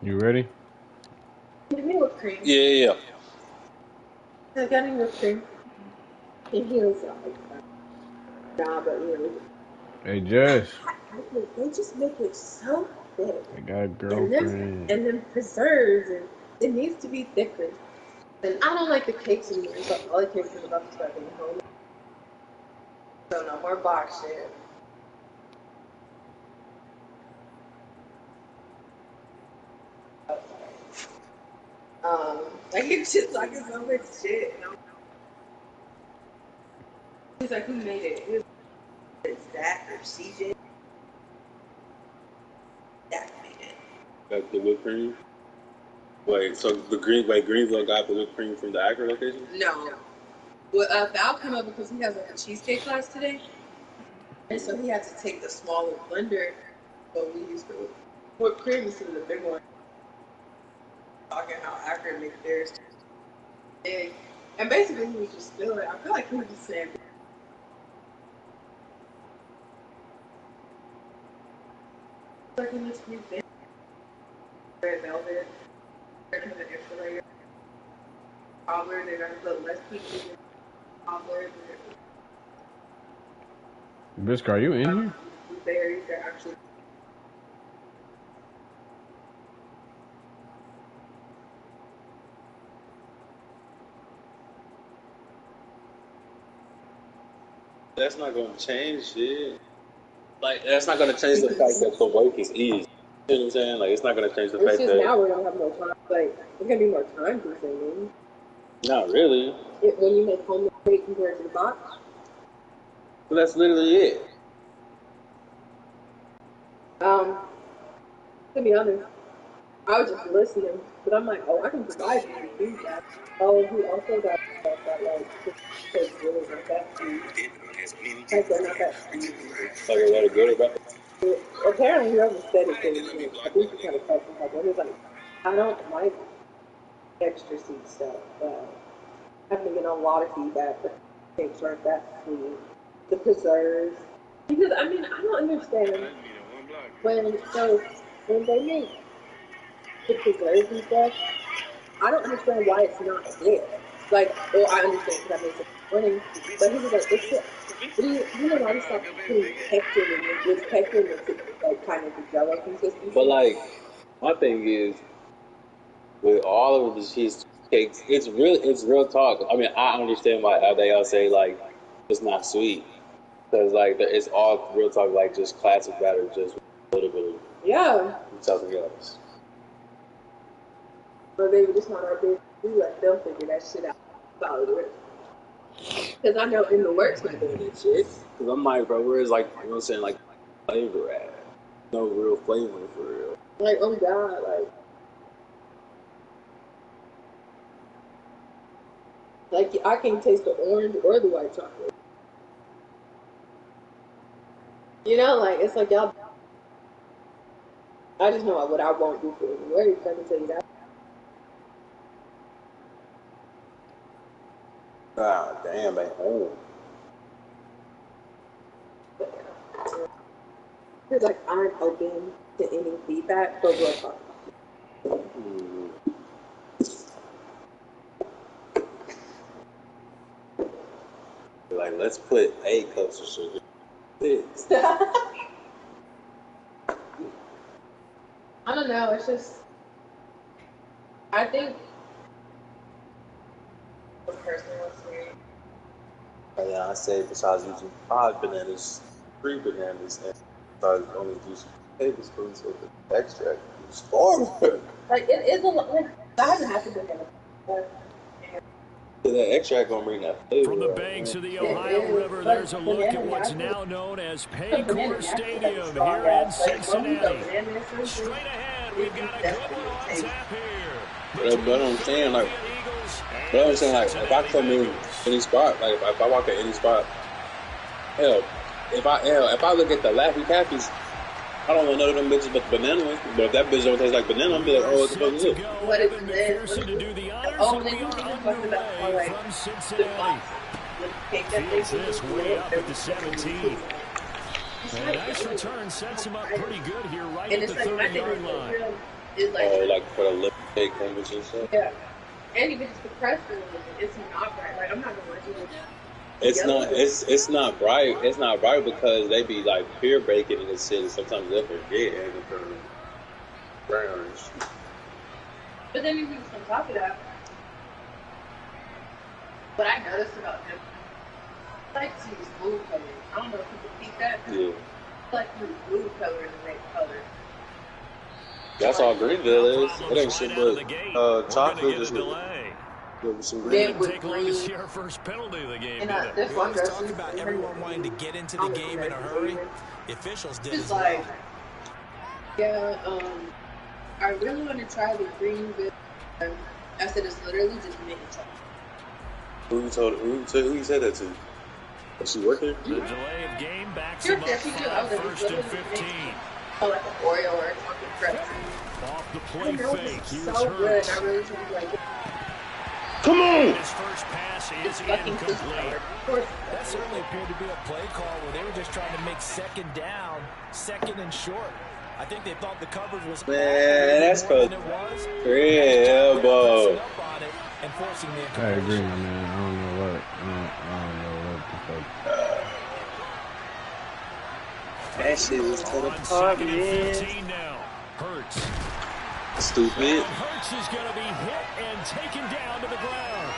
You ready? Give me whipped cream. Yeah. I got any whipped cream. And he was like, nah, but you know. Hey, Jess. They just make it so thick. I got a And girlfriend. then preserves, and it needs to be thicker. And I don't like the cakes anymore, so all the cakes are about to start being home. So no more box shit. Like it's just like it's so much shit. You know? He's like, who made it? It's Zach or CJ. Zach made it. Got the whipped cream. Wait, so Greensville got the whipped cream from the Akron location? No. Well, Val came up because he has like a cheesecake class today, and so he had to take the smaller blender. So we used the whipped cream instead of the big one. Talking how Akron makes theirs big, and basically he was just spilling. I feel like he was just saying. Like in this new thing, red velvet, there's an extra layer. Cobbler, they're gonna put less peaches in cobbler. BRISK, are you in here? Berries, they're actually. That's not gonna change shit. Like, that's not gonna change the fact that the work is easy. You know what I'm saying? Like, it's not gonna change the fact It's just that. now we're gonna have more time. Like, it's gonna be more time consuming. Not really. When you make homemade cake compared to the box. But that's literally it. To be honest, I was just listening, but I'm like, oh, I can provide you with feedback. Oh, he also got stuff that like tastes really not that sweet. Like they're not that sweet. Like a lot of good about it. Apparently, whoever said it to me, I think he kind of felt some type. He was like, I don't like extra sweet stuff, but I've been getting a lot of feedback that cakes aren't that sweet. The preserves, because I mean, I don't understand when they make the preserves and stuff. I don't understand why it's not there. Like, well, I understand because I made some morning, but he was like, it's just, we know why we stopped putting pectin in it. With pectin, it's like kind of the jello consistency. But like, my thing is, with all of the cheesecakes, it's real talk. I mean, I understand why they all say like it's not sweet, because like it's all real talk, like just classic batter, just a little bit of something else. But maybe it's not our business. We let them figure that shit out. Follow it. Because I know in the works not doing that shit. Because I'm like, bro, where's like, you know what I'm saying, like flavor at? No real flavor for real. Like, oh God, like I can't taste the orange or the white chocolate. You know, like it's like y'all. I just know what I won't do for anyway. I can tell you that. Ah, damn, man. Oh. It's like I'm open to any feedback for real talk. Like, let's put 8 cups of sugar. 6. I don't know. It's just, I think the person was weird. Yeah, I say besides using 5 bananas, 3 bananas, and besides only using tablespoons of the extract, storm. Like it is a lot. Like that hasn't happened to me. That extract gonna bring that flavor. From the banks of the Ohio River, there's a look at what's now known as Paycor Stadium here in Cincinnati. Straight ahead, we've got a good one on tap here. But I'm saying, like, if I come in any spot, like if I walk at any spot, hell, if I look at the Laffy Taffies, I don't want none of them bitches but the banana ones. But if that bitch don't taste like banana, I'm be like, oh, what the fuck is it? What is this? Oh, then you talking about like the box. Feeds this way up at the 17. And a nice return sets him up pretty good here right at the 30-yard line. It's like, like for the lip image and stuff. Yeah. And even just the press room, it's not bright. Like, I'm not gonna let you. It's not bright. It's not bright because they be like peer breaking in the city. Sometimes they forget and it turn brownish. But then even on top of that, what I noticed about them, I like to use blue colors. I don't know if people think that. Yeah. I like to use blue colors and red colors. That's all Greenville is. It ain't shit but chocolate just with some green. Take long to see our first penalty of the game. This one was talking about everyone wanting to get into the game in a hurry. The officials did as well. Like, yeah, I really want to try the green with. I said it's literally just mini chocolate. Who you said that to? Was she working? The delay of game backs him up first and 15. Oh, like an Oreo or something fresh. Off the play fake. He was so hurt. good. I really should be like, Come on! His first pass is incomplete. That certainly appeared to be a play call where they were just trying to make second down, second and short. I think they thought the coverage was that's more than it was. Elbow. And forcing the I agree, my man. I don't know what the fuck. That shit was to the On park, second and man. 15 now. Hurts. Stupid. Hurts is going to be hit and taken down to the ground.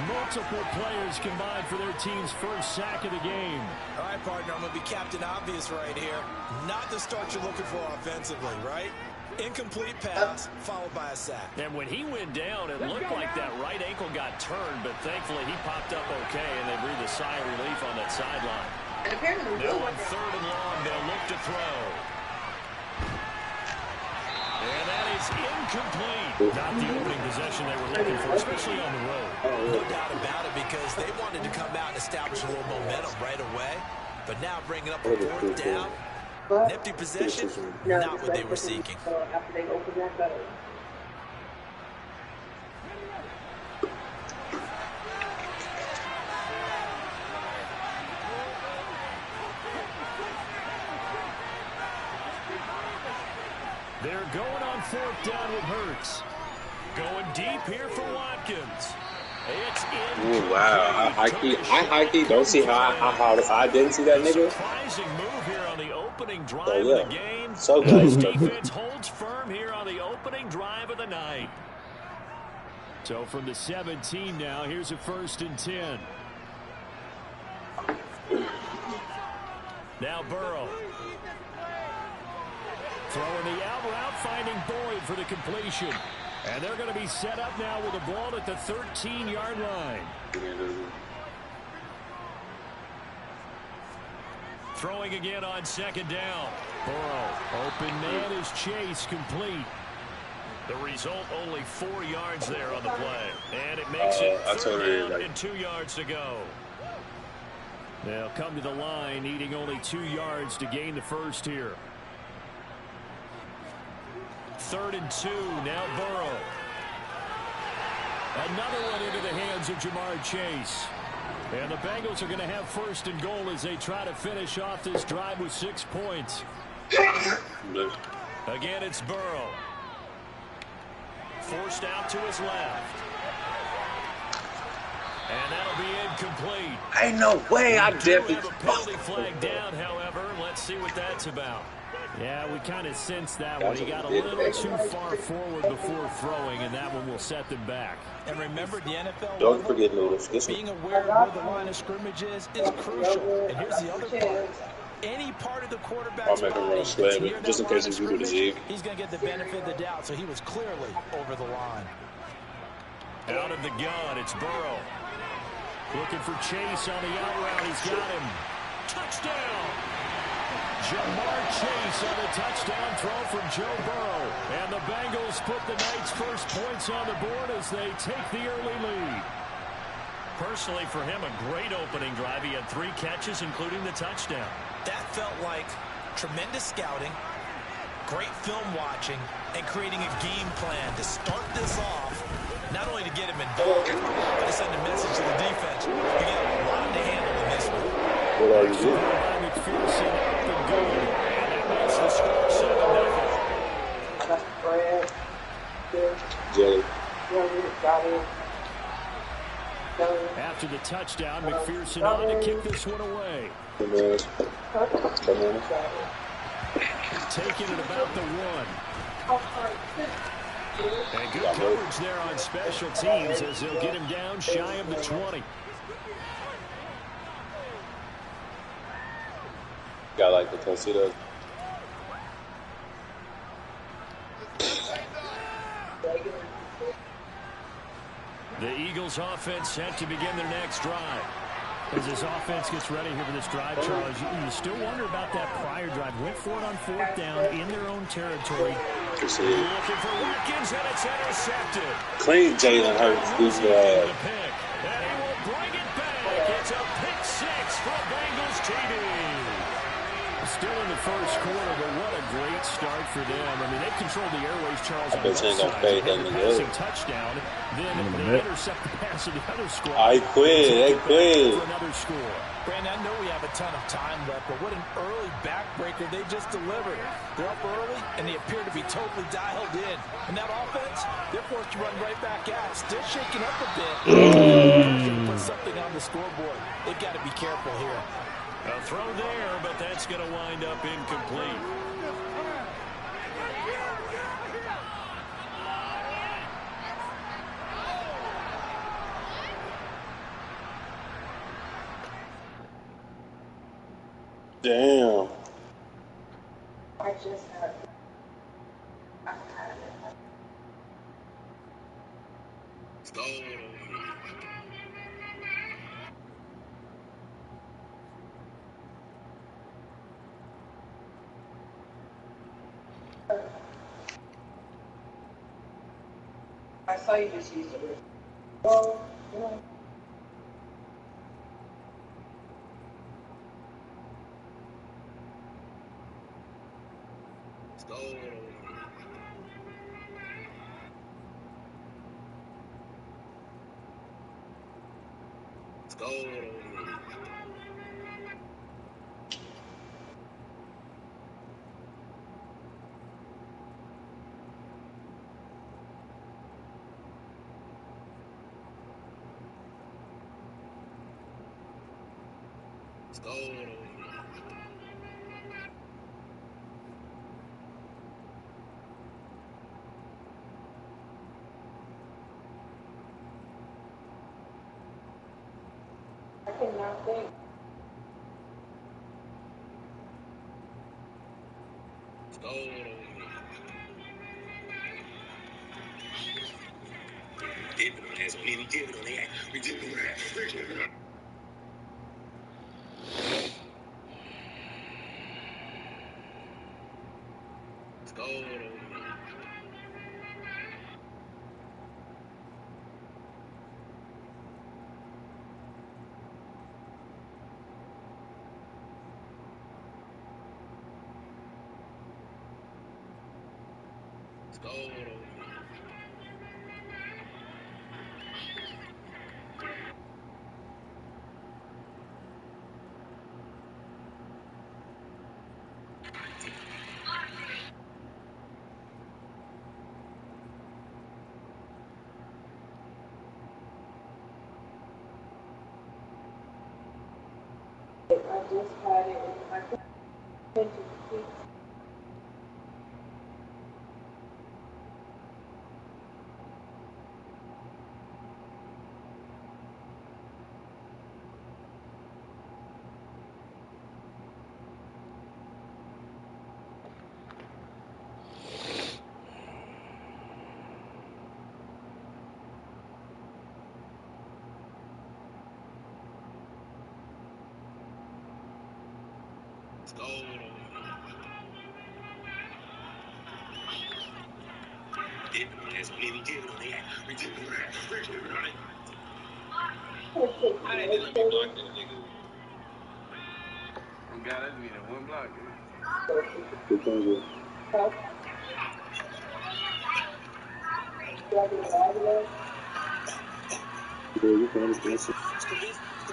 Multiple players combined for their team's first sack of the game. All right, partner, I'm going to be Captain Obvious right here. Not the start you're looking for offensively, right? Incomplete pass, followed by a sack. And when he went down, it looked like that right ankle got turned, but thankfully he popped up okay, and they breathed a sigh of relief on that sideline. and apparently Now on third and long, they'll look to throw. And that is incomplete. Not the opening possession they were looking for, especially on the road. No doubt about it, because they wanted to come out and establish a little momentum right away. But now bringing up a fourth down, nifty possession, not what they were seeking. After they open that up. They're going on fourth down with Hurts. Going deep here for Watkins. It's in. Ooh, wow. I high-key don't see how I didn't see that nigga. Surprising move here on the opening drive Oh, yeah. of the game. So This good. defense holds firm here on the opening drive of the night. So from the 17 now, here's a 1st and 10. Now Burrow. Throwing the out route, finding Boyd for the completion. And they're going to be set up now with the ball at the 13-yard line. Throwing again on second down. Burrow, open man is Chase, complete. The result, only 4 yards there on the play. And it makes it third down and 2 yards to go. They'll come to the line, needing only 2 yards to gain the first here. 3rd and 2, now Burrow. Another one into the hands of Jamar Chase. And the Bengals are going to have 1st and goal as they try to finish off this drive with 6 points. Again, it's Burrow. Forced out to his left. And that'll be incomplete. Ain't no way. I definitely have a penalty flag down, however. Let's see what that's about. Yeah, we kind of sensed that one. He got a little too far forward before throwing, and that one will set them back. And remember, the NFL, Don't forget noodles. being aware of where the line of scrimmage is crucial. And here's the other part. Any part of the quarterback's body, just in case he's going to leave. he's going to get the benefit of the doubt, so he was clearly over the line. Out of the gun, it's Burrow. Looking for Chase on the out route. He's got him. Touchdown! Jamar Chase on the touchdown throw from Joe Burrow. And the Bengals put the night's first points on the board as they take the early lead. Personally, for him, a great opening drive. He had 3 catches, including the touchdown. That felt like tremendous scouting, great film watching, and creating a game plan to start this off, not only to get him involved, but to send a message to the defense. You got a lot to handle in this one. What are you doing? McPherson up and good. And that makes the score 7-0. Jelly. After the touchdown, McPherson on to kick this one away. Taking it about the 1. And good coverage there on special teams as they'll get him down shy of the 20. Got like the tuxedo. The Eagles offense set to begin their next drive. As this offense gets ready here for this drive, Charles, you still wonder about that prior drive. Went for it on 4th down in their own territory. Looking for Watkins, and it's intercepted. Clean Jalen Hurts, these guys. And he will bring it back. It's a pick 6 for Bengals TD. Still in the first quarter, but what a great start for them. I mean, they controlled the airways, Charles, on both sides. They had the passing touchdown. Then they intercept the pass of the other squad. I quit. For another score. Brandon, I know we have a ton of time left, but what an early backbreaker they just delivered. They're up early, and they appear to be totally dialed in. And that offense, they're forced to run right back out. Still shaking up a bit. Put something on the scoreboard. They've got to be careful here. A throw there, but that's going to wind up incomplete. Damn. I just had it. I saw you just use the word. Well, yeah. I cannot think. I just had it in my attention.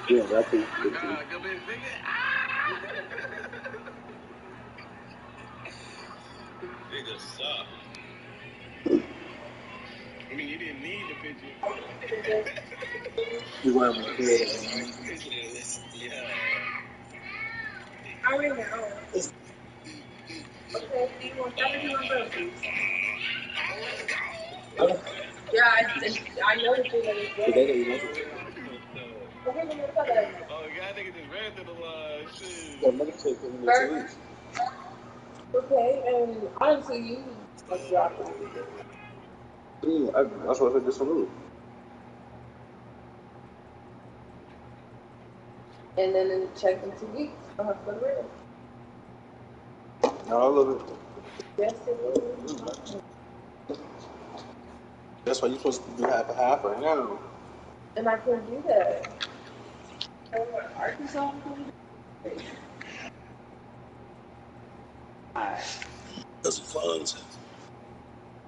Yeah, that's it. You want to create it. I already know. Okay, do you want that or do you want those? Yeah, I know the thing that is Today that you know. Okay, then what's that? Oh, God, nigga just ran through the line. Shit. So, another shit for me next week. Okay, and honestly, you like drop that. That's what I just removed. And then check in 2 weeks. I'll have to go to Red. No, I love it. Yes, it is. That's why you're supposed to do half and half right now. And I couldn't do that. Arkansas. That's fun.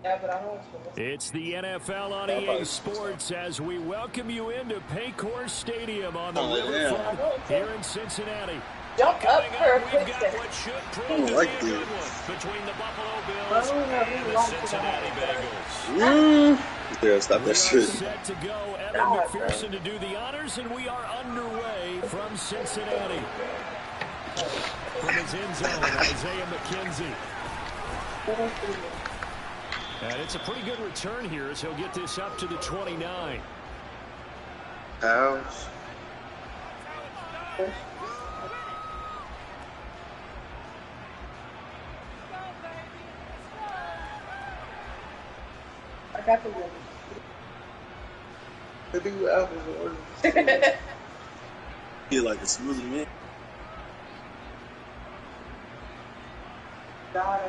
Yeah, but I don't. It's the NFL on EA Sports as we welcome you into Paycor Stadium on the riverfront here in Cincinnati. Jump up for a quick We've got second. what should prove to be a good one between the Buffalo Bills and the Cincinnati Bengals. Yeah, stop that shit. Set to go, Evan McPherson to do the honors, and we are underway from Cincinnati. From his end zone, Isaiah McKenzie. And it's a pretty good return here as he'll get this up to the 29. House. I got the one. I think you apples are He like a smoothie man. God,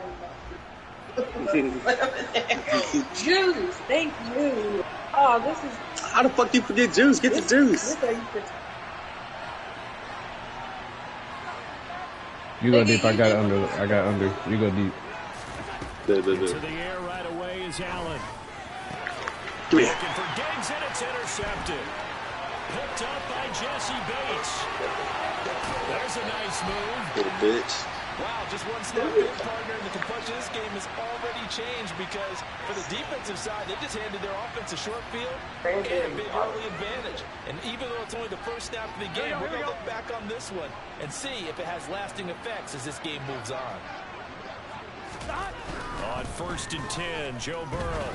Juice, thank you. Oh, this is. How the fuck do you forget juice? Get the juice. You go deep. I got under. You go deep. To the air right away is Allen. Come here. Looking for Diggs, and it's intercepted. Picked up by Jesse Bates. There's a nice move. Little bitch. Wow, just one snap in, partner, and the complexion of this game has already changed because for the defensive side, they just handed their offense a short field and a big early advantage. And even though it's only the first snap of the game, we're going to look back on this one and see if it has lasting effects as this game moves on. On 1st and 10, Joe Burrow.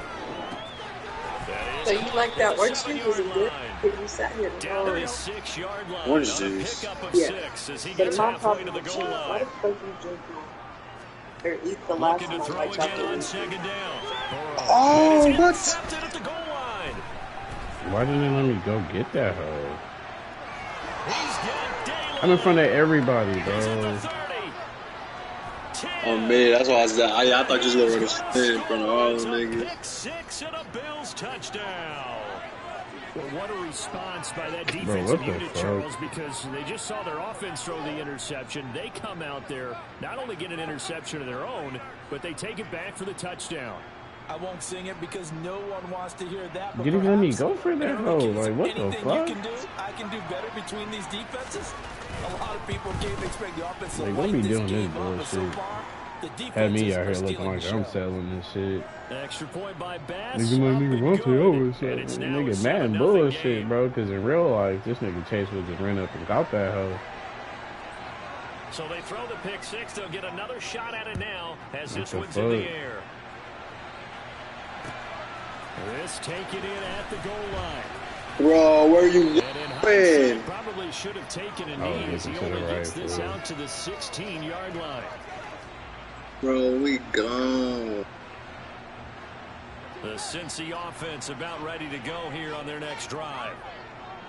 So you like that orange juice? Was it good? You sat here down to the 6-yard line. Orange juice. Pick up of Yeah. 6 as he But gets my halfway to problem the is, goal why line. the fuck you drink or eat the last Looking to one throw like again chocolate? on 2nd down. Burrow. Oh, And it's what? intercepted at the goal line. Why didn't they let me go get that hoe? He's got Daylight. I'm in front of everybody, He's at the bro. 30. 10. Oh man, that's why I said I thought you was gonna run a spin in front of all them niggas. Pick 6 and a Bills touchdown. Well, what a response by that defensive what the unit, fuck? Charles, because they just saw their offense throw the interception. They come out there, not only get an interception of their own, but they take it back for the touchdown. I won't sing it because no one wants to hear that. But You didn't let me perhaps go for that hoe. Like, what the anything fuck? you can do, I can do better between these defenses. A lot of people can't expect the offense to Like, light don't be this doing game this up, but so bullshit. far, the Had defenses me out are here stealing looking like the I'm show. selling this shit. Extra point by Bass. Nigga, my nigga Up won't and take over. good. So, And it's now a nigga, 7-0 Madden bullshit, game. bro. Because in real life, this nigga Chase would just ran up and got that hoe. So they throw the pick 6. They'll get another shot at it now as What this the one's in the fuck? air. This taken in at the goal line. Bro, where you And in going? hindsight, probably should have taken a Oh, knee as he listen to only the gets right this foot. out to the 16-yard line. Bro, we gone. The Cincy offense about ready to go here on their next drive.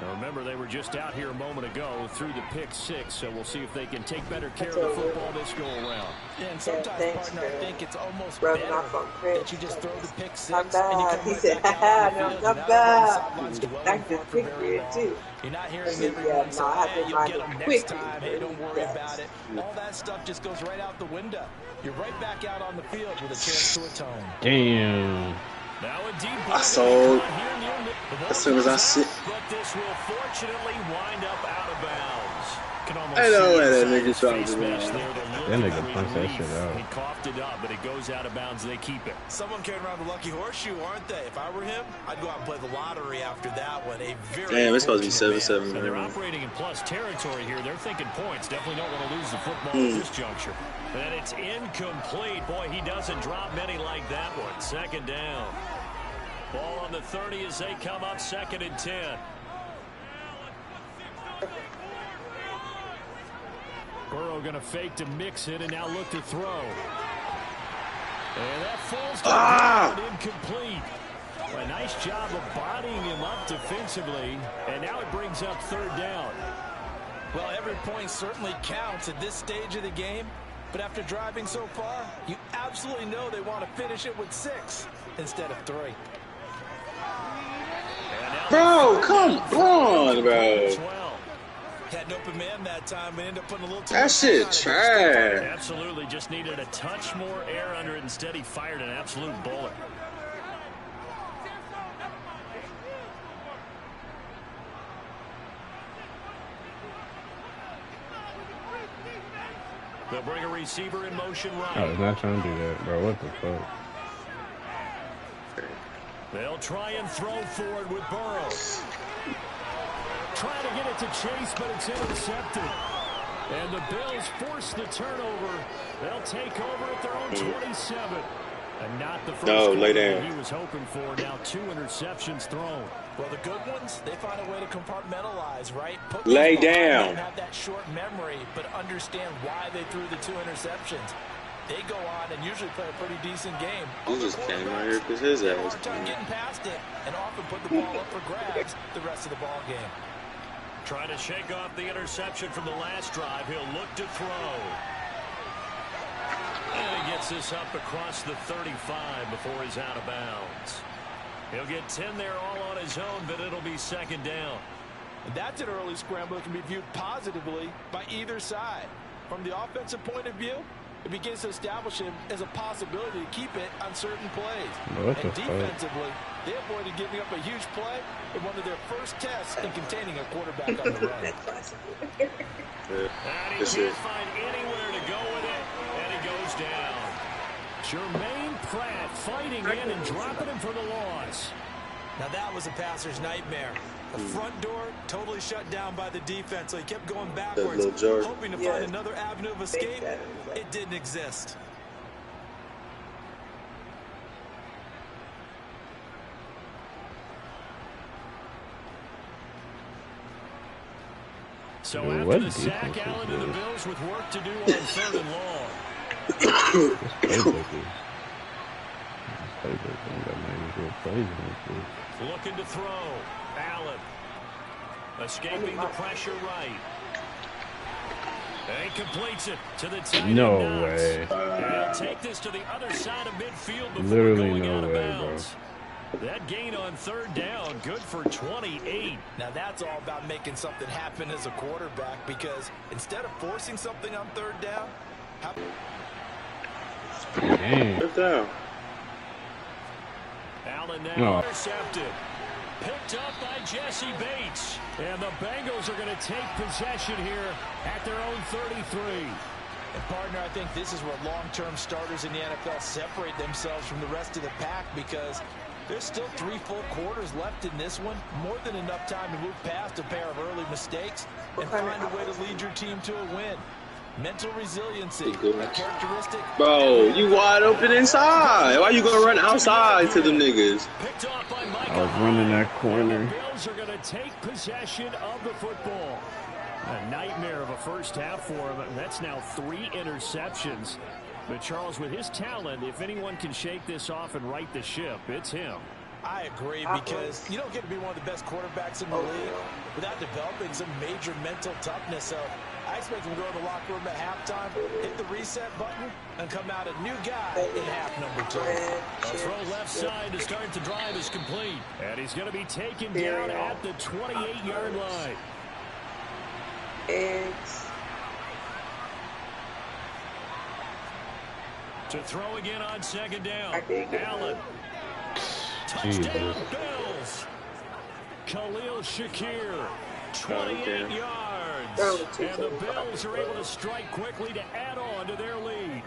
Now remember, they were just out here a moment ago through the pick 6, so we'll see if they can take better care of the football this go-around. Yeah, and sometimes, thanks partner, I for think it's almost rubbing better off on Chris. that you just throw the pick 6 I'm and you come bad. He right said, back out haha, on the no, field. I'm You're not not on the bad. sidelines dwelling I for can it for quick very read long. too. You're not I hearing said, everyone yeah, say, no, I have hey, been you'll get minding them quick next time. Hey, don't worry yes. about it. All that stuff just goes right out the window. You're right back out on the field with a chance to atone. Damn. Now a deep I ball sold caught here near the ball as soon as I goes sit. out, but this will fortunately wind up out of bounds. Can almost I know see that inside nigga his trying face to mesh run. there. That nigga punched that shit out. He coughed it up, but it goes out of bounds. They keep it. Someone carrying around the lucky horseshoe, aren't they? If I were him, I'd go out and play the lottery after that one. A very Damn, it's supposed to be fortunate 7-7. And they're operating in plus territory here. They're thinking points. Definitely don't want to lose the football at this juncture. And it's incomplete. Boy, he doesn't drop many like that one. Second down. Ball on the 30 as they come up 2nd and 10. Burrow going to fake to mix it and now look to throw. And that falls to the ground, incomplete. A nice job of bodying him up defensively. And now it brings up 3rd down. Well, every point certainly counts at this stage of the game. But after driving so far, you absolutely know they want to finish it with 6 instead of 3. Bro, come on, bro. Had an open man that time and ended up putting a little too That shit trash. Absolutely, just needed a touch more air under it. Instead, he fired an absolute bullet. They'll bring a receiver in motion right. I was not trying to do that, bro. What the fuck? They'll try and throw forward with Burrow. Trying to get it to Chase, but it's intercepted. And the Bills force the turnover. They'll take over at their own 27. And not the first lay down. he was hoping for. Now 2 interceptions thrown. Well, the good ones, they find a way to compartmentalize, right? Lay down. Have that short memory, but understand why they threw the 2 interceptions. They go on and usually play a pretty decent game. He just came out here because his ass. Hard time getting past it, and often put the ball up for grabs the rest of the ball game. Trying to shake off the interception from the last drive. He'll look to throw. And he gets this up across the 35 before he's out of bounds. He'll get 10 there all on his own, but it'll be 2nd down. And that's an early scramble that can be viewed positively by either side. From the offensive point of view, it begins to establish him as a possibility to keep it on certain plays. What and the defensively, they avoided giving up a huge play in one of their first tests in containing a quarterback on the run. And he can't find anywhere to go with it, and he goes down. Jermaine Pratt fighting in and dropping him for the loss. Now that was a passer's nightmare. The front door totally shut down by the defense, so he kept going backwards, hoping to find another avenue of escape. It didn't exist. So Dude, after what the sack, defense is Allen and the this? Bills with work to do on 3rd and long. This playbook ain't got many good plays in this bitch. Looking to throw. Allen. Escaping the pressure right. And completes it to the tight end. No Knox. way. And he'll take this to the other side of midfield before Literally going no out of way, bounds. That gain on 3rd down, good for 28. Now that's all about making something happen as a quarterback, because instead of forcing something on 3rd down, Damn. Put down. Allen now No. intercepted. Picked up by Jesse Bates. And the Bengals are going to take possession here at their own 33. and partner, I think this is where long-term starters in the NFL separate themselves from the rest of the pack, because there's still 3 full quarters left in this one. More than enough time to move past a pair of early mistakes and find a way to lead your team to a win. Mental resiliency, a characteristic. Bro, you wide open inside. Why you gonna run outside to them niggas? Picked off by I was running that corner. The Bills are going to take possession of the football. A nightmare of a first half for him. That's now 3 interceptions. But Charles, with his talent, if anyone can shake this off and right the ship, it's him. I agree, because you don't get to be one of the best quarterbacks in the league without developing some major mental toughness. So I expect him to go to the locker room at halftime, hit the reset button, and come out a new guy in half number 2. A throw left side to start the drive is complete. And he's going to be taken down at the 28-yard line. To throw again on 2nd down. Allen. Touchdown Bills. Khalil Shakir. 28 yards. Early And the 275. Bills are able to strike quickly to add on to their lead.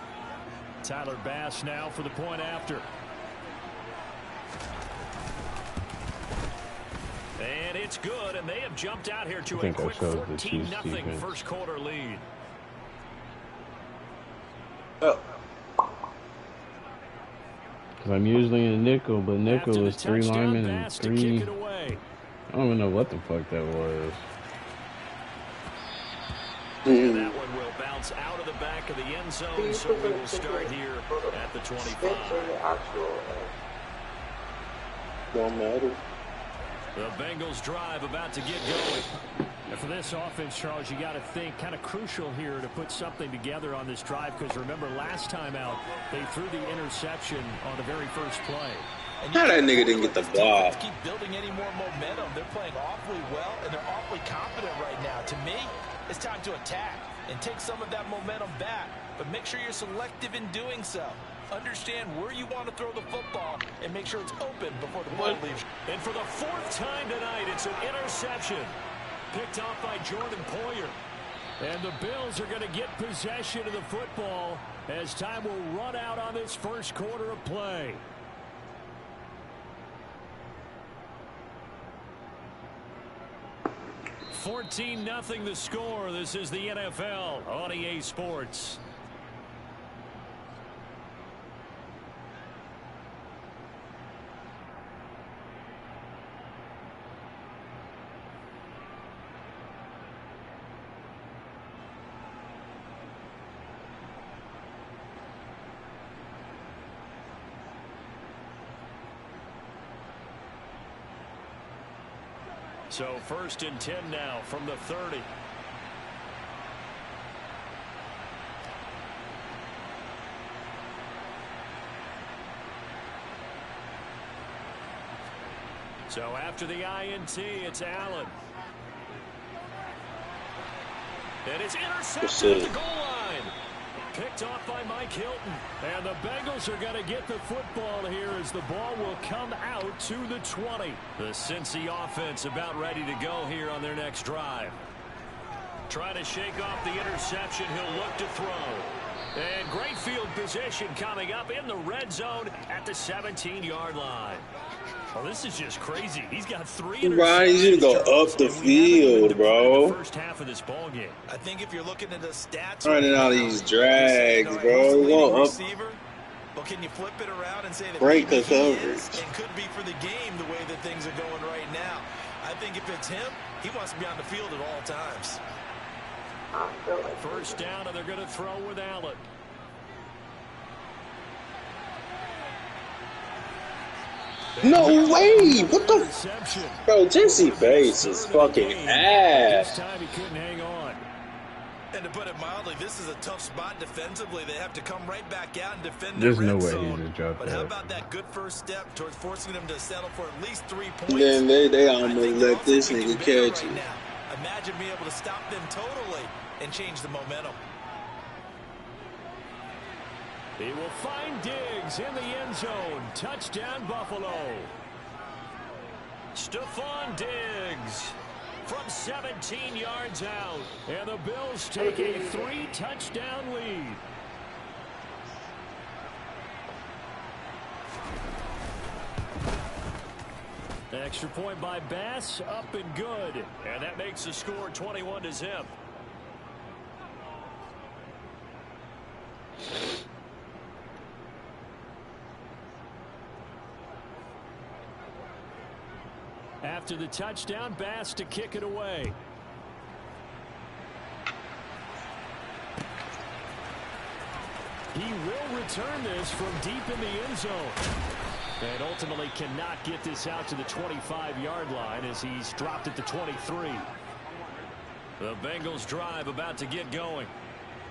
Tyler Bass now for the point after. And it's good, and they have jumped out here to a quick 14-0 first quarter lead. Because I'm usually in a nickel, but nickel is 3 linemen and 3. I don't even know what the fuck that was. And that one will bounce out of the back of the end zone, so we will start here at the 25. Don't matter. The Bengals drive about to get going. And for this offense, Charles, you got to think kind of crucial here to put something together on this drive, because remember last time out, they threw the interception on the very first play. How that nigga didn't get the block? Keep building any more momentum. They're playing awfully well, and they're awfully confident right now. To me, it's time to attack and take some of that momentum back, but make sure you're selective in doing so. Understand where you want to throw the football and make sure it's open before the ball leaves. And for the 4th time tonight, it's an interception. Picked off by Jordan Poyer. And the Bills are going to get possession of the football as time will run out on this first quarter of play. $14-0 the score. This is the NFL on EA Sports. So 1st and 10 now from the 30. So after the INT, it's Allen. And it's intercepted at the goal line. Picked off by Mike Hilton. And the Bengals are going to get the football here as the ball will come out to the 20. The Cincy offense about ready to go here on their next drive. Trying to shake off the interception. He'll look to throw. And great field position coming up in the red zone at the 17-yard line. Well, this is just crazy. He's got 3 interceptions. Right, you should go up the field, bro. The first half of this ball game. I think if you're looking at the stats, Running all these drags, bro. Go up. Well, can you flip it around and say that break the coverage and could be for the game the way that things are going right now? I think if it's him, he wants to be on the field at all times. First down, and they're going to throw with Allen. No way! What the? Bro, Jesse Bates is fucking ass. This time he couldn't hang on. And to put it mildly, this is a tough spot defensively. They have to come right back out and defend There's the red no way zone. he's a drop But how back. about that good first step towards forcing them to settle for at least 3 points? Then they almost let this nigga catch it. Right, imagine being able to stop them totally and change the momentum. He will find Diggs in the end zone. Touchdown, Buffalo. Stephon Diggs from 17 yards out. And the Bills take a 3-touchdown lead. Extra point by Bass, up and good. And that makes the score 21-0. After the touchdown, Bass to kick it away. He will return this from deep in the end zone. And ultimately cannot get this out to the 25-yard line as he's dropped at the 23. The Bengals drive about to get going.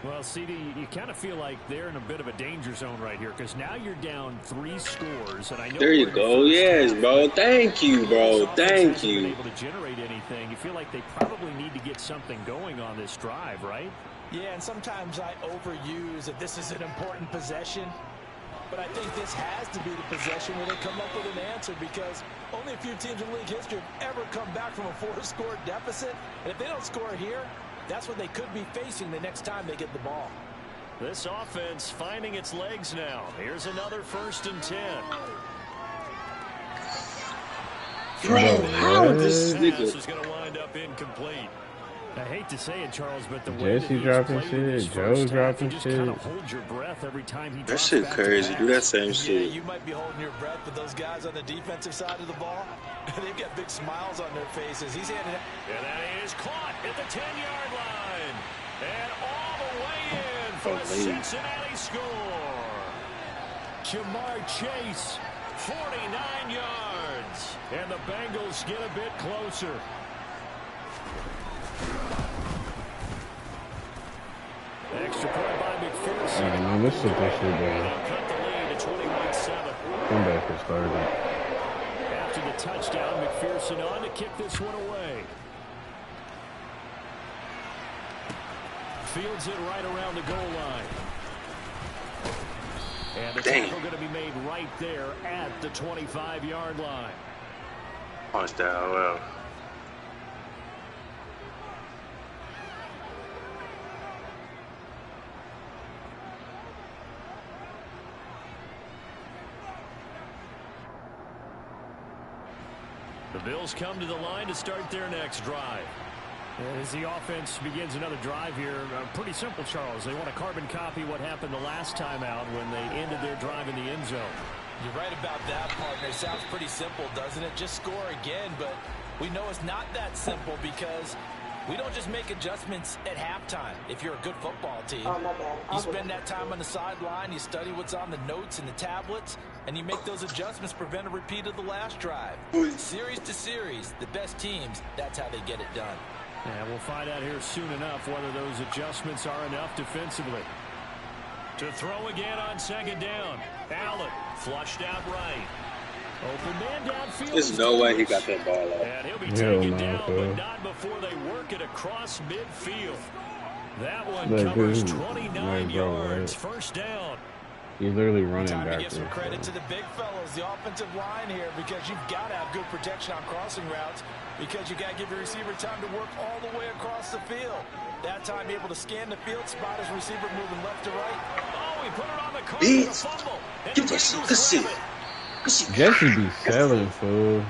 Well, CD, you kind of feel like they're in a bit of a danger zone right here because now you're down 3 scores. And I know there you go. Yes, bro. Thank you, bro. Thank you. Able to generate anything. You feel like they probably need to get something going on this drive, right? Yeah, and sometimes I overuse that this is an important possession. But I think this has to be the possession where they come up with an answer because only a few teams in league history have ever come back from a 4-score deficit. And if they don't score here, That's what they could be facing the next time they get the ball. This offense finding its legs now. Here's another 1st and 10. Bro, how is this Pass nigga? is going to wind up incomplete. I hate to say it, Charles, but the way Jesse that dropping he's played in his shit, first Joe half, dropping you just shit. kind of hold your breath every time he That drops shit back crazy. to Do that pass. same Yeah, shit. you might be holding your breath, but those guys on the defensive side of the ball, they've got big smiles on their faces. He's handing it. And that is caught at the 10-yard line. And all the way in for a Cincinnati score. Jamar Chase, 49 yards. And the Bengals get a bit closer. Extra point by McPherson. Alright, man, let's sit this shit down. Cut the lead to 21-7. Come back and start it. After the touchdown, McPherson on to kick this one away. Fields it right around the goal line. And the tackle going to be made right there at the 25-yard line. Punch that well. The Bills come to the line to start their next drive. As the offense begins another drive here, pretty simple, Charles. They want to carbon copy what happened the last time out when they ended their drive in the end zone. You're right about that, partner. Sounds pretty simple, doesn't it? Just score again, but we know it's not that simple because we don't just make adjustments at halftime. If you're a good football team, you spend that time on the sideline, you study what's on the notes and the tablets, and you make those adjustments, prevent a repeat of the last drive. Series to series, the best teams, that's how they get it done. And we'll find out here soon enough whether those adjustments are enough defensively. To throw again on 2nd down. Allen flushed out right. Open man downfield. There's no way he got that ball out. And he'll be taken down, but not before they work it across midfield. That one covers 29 yards. 1st down. He's literally running Time back. to give some credit to the big fellows, the offensive line here, because you've got to have good protection on crossing routes, because you got to give your receiver time to work all the way across the field. That time, able to scan the field, spot his receiver moving left to right. Oh, he put it on the card with a fumble. Give us some Jesse be selling, fool.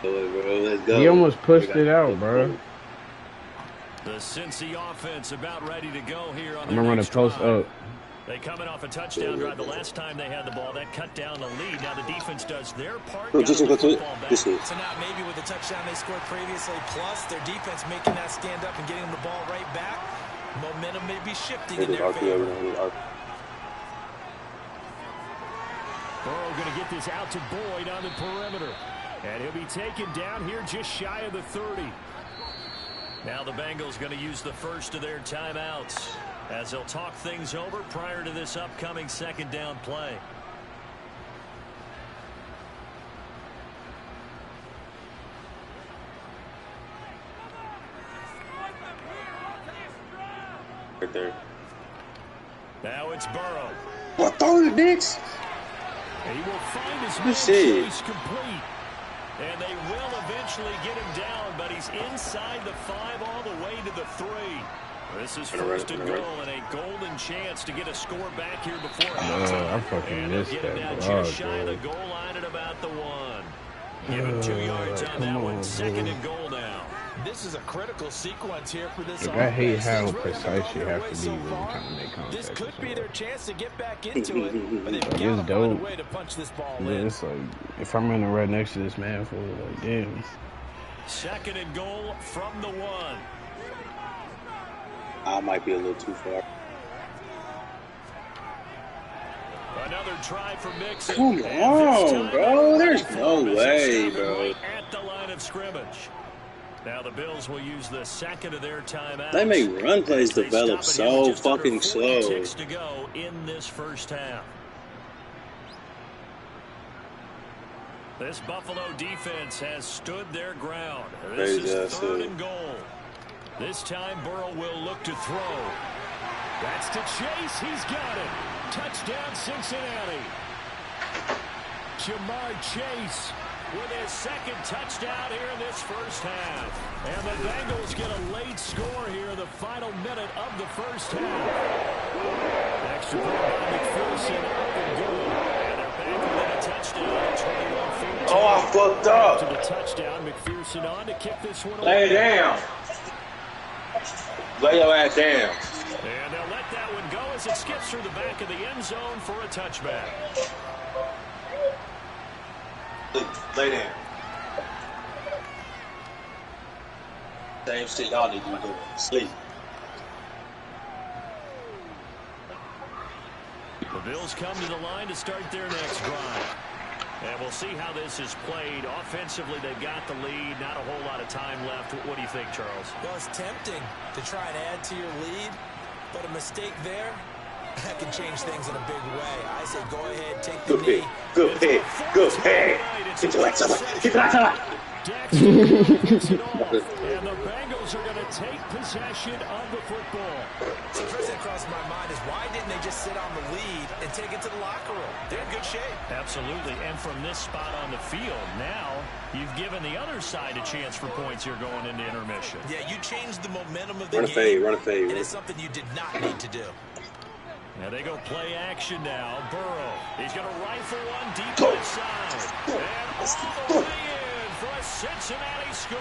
Let's go. He almost pushed it out, bro. The Cincy offense about ready to go here on I'm gonna run a post up. They coming off a touchdown drive the last time they had the ball. That cut down the lead. Now the defense does their part. Just got go the to it. football back. This is. So now maybe with the touchdown they scored previously, plus their defense making that stand up and getting the ball right back, momentum may be shifting in their favor. Burrow going to get this out to Boyd on the perimeter. And he'll be taken down here just shy of the 30. Now the Bengals going to use the first of their timeouts as they'll talk things over prior to this upcoming 2nd down play. Right there. Now it's Burrow. What the Knicks? And he will find his Good shit. chase complete. And they will eventually get him down, but he's inside the 5 all the way to the 3. This is 1st and goal and a golden chance to get a score back here before halftime. I fucking missed Get him that down block, just shy of the bro. goal line at about the 1. Give him 2 yards on that one. 2nd and goal now. This is a critical sequence here for this Like, I hate offense. how It's really precise you gone have their to way be so when you're far. trying to make contact. This could be or their chance to get back into it, but they've Like, got to it's find a dope. way to punch this ball something. in. It's like, if I'm running right next to this man, for like, damn. 2nd and goal from the 1. I might be a little too far. Another try for Mixon. Come And this on, time, bro. There's for no him as way, he's bro. right at the line of scrimmage. Now the Bills will use the 2nd of their timeouts. They make run plays They develop stop it here so with just under fucking 40 slow. ticks to go in this 1st half. This Buffalo defense has stood their ground. This Crazy is ass 3rd shit. and goal. This time Burrow will look to throw. That's to Chase. He's got it. Touchdown Cincinnati. Jamar Chase with his second touchdown here in this first half. And the Bengals get a late score here in the final minute of the first half. Extra point by McPherson, up and good. And they're back within a touchdown, 21-14. Oh, I fucked up. To the touchdown, McPherson on to kick this one away. Lay it down. Lay your ass down. And they'll let that one go as it skips through the back of the end zone for a touchback. Lay down. Same shit y'all need to be doing. Sleep. The Bills come to the line to start their next drive. And we'll see how this is played. Offensively, they've got the lead. Not a whole lot of time left. What do you think, Charles? Well, it's tempting to try and add to your lead, but a mistake there, that can change things in a big way. I say go ahead, take the knee. Good pick. Good pick. Get your ass up. Get your ass up. And the Bengals are going to take possession of the football. The first thing that crossed my mind is why didn't they just sit on the lead and take it to the locker room? They're in good shape. Absolutely. And from this spot on the field, now you've given the other side a chance for points here going into intermission. Yeah, you changed the momentum of the Run a game. fade, run a fade. And it's something you did not need to do. Now they go play action now. Burrow. He's going to rifle one deep Go. inside. And all the way in for a Cincinnati score.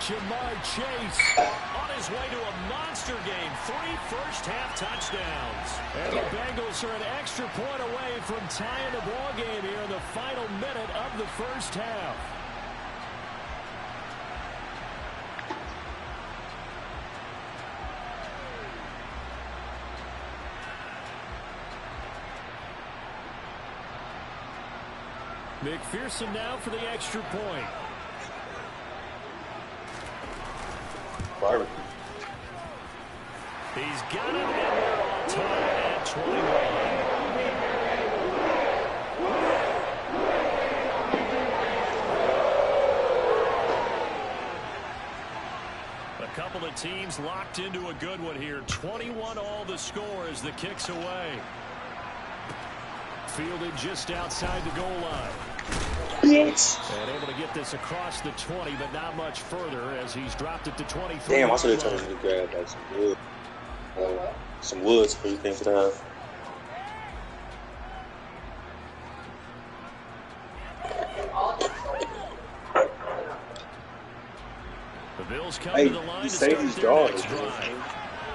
Jamar Chase on his way to a monster game. 3 first-half touchdowns. And the Bengals are an extra point away from tying the ball game here in the final minute of the first half. McPherson now for the extra point. Barbara. He's got it, and we're on time at 21. A couple of teams locked into a good one here. 21 all the score as the kick's away. Fielded just outside the goal line. Bitch. And able to get this across the 20, but not much further as he's dropped it to 23. Damn, I should have told you to grab like some wood. Some woods for you things to have. The Bills come to the line to start their next drive.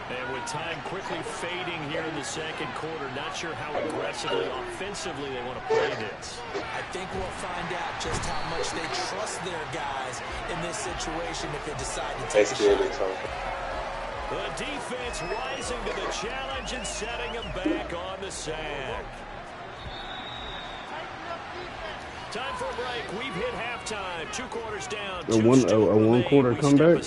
And with time quickly fading here in the second quarter, not sure how aggressively, offensively they want to play this. I think we'll find out just how much they trust their guys in this situation if they decide to take a shot. The defense rising to the challenge and setting them back on the sack. Time for a break. We've hit halftime. 2 quarters down. A one-quarter comeback.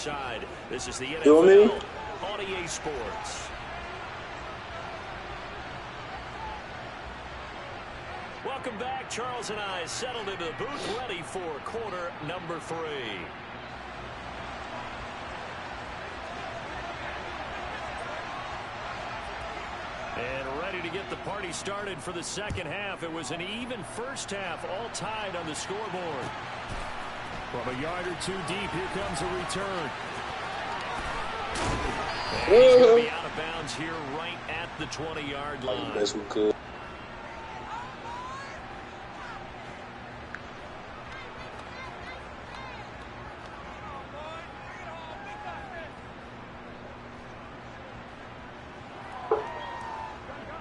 This is the NFL on EA Sports. Welcome back. Charles and I settled into the booth, ready for quarter number 3. And ready to get the party started for the second half. It was an even first half, all tied on the scoreboard. From a yard or 2 deep, here comes a return. And he's going to be out of bounds here right at the 20-yard line. Best we could.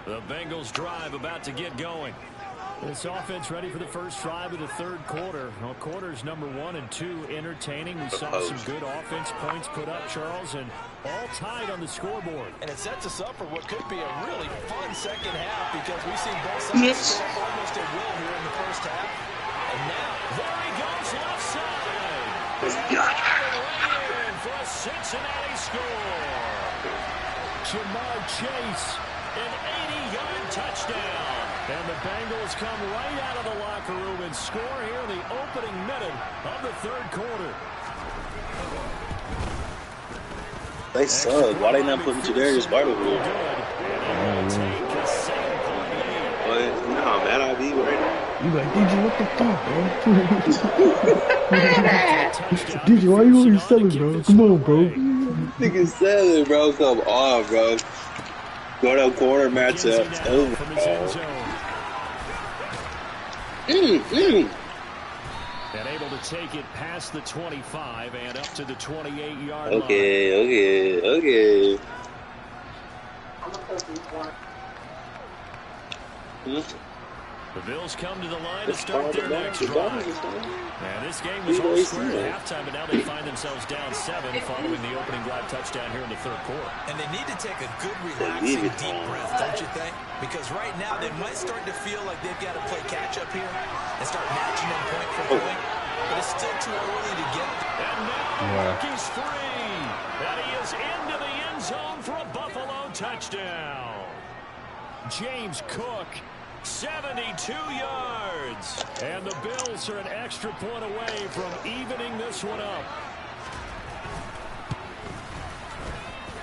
The Bengals drive about to get going. This offense ready for the first drive of the third quarter. Well, quarters number 1 and 2 entertaining. We saw some good offense points put up, Charles, and all tied on the scoreboard. And it sets us up for what could be a really fun second half because we've seen both sides score almost at will here in the first half. And now, there he goes left side. And for a Cincinnati score. Jamar Chase, an 80-yard touchdown. And the Bengals come right out of the locker room and score here in the opening minute of the third quarter. They suck. Why they not putting Jadarius Barber here? Take a 7-point lead. But you know how mad I be right now. You like, DJ, what the fuck, bro? DJ, why you always selling, bro? Come on, bro. Nigga selling, bro. Come on, bro. Go to corner matchup. Oh, And able to take it past the 25 and up to the 28-yard line. Okay. The Bills come to the line to start their next drive. And this game was all square at halftime, but now they find themselves down 7 following the opening drive touchdown here in the third quarter. And they need to take a good, relaxing, deep breath, don't you think? Because right now they might start to feel like they've got to play catch-up here and start matching them point for point. But it's still too early to get it. And now he's free. And he is into the end zone for a Buffalo touchdown. James Cook. 72 yards. And the Bills are an extra point away from evening this one up.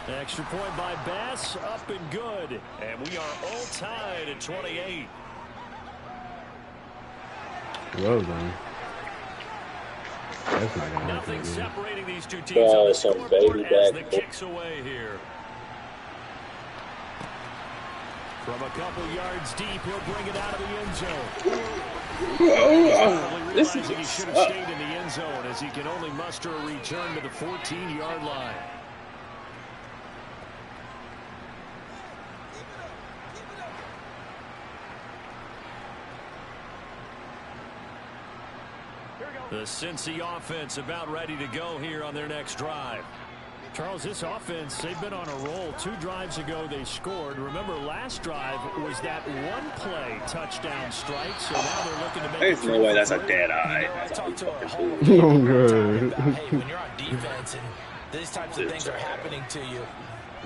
Extra point by Bass, up and good. And we are all tied at 28. Well done. Nothing separating these two teams on the scoreboard as the kicks away here. From a couple yards deep, he'll bring it out of the end zone. Probably realizing he should have stayed in the end zone as he can only muster a return to the 14-yard line. The Cincy offense about ready to go here on their next drive. Charles, this offense, they've been on a roll. 2 drives ago, they scored. Remember, last drive was that one-play touchdown strike, so now they're looking to make There's no way that's a dead eye. I talked to our whole Oh, good. hey, when you're on defense and these types of things are happening to you,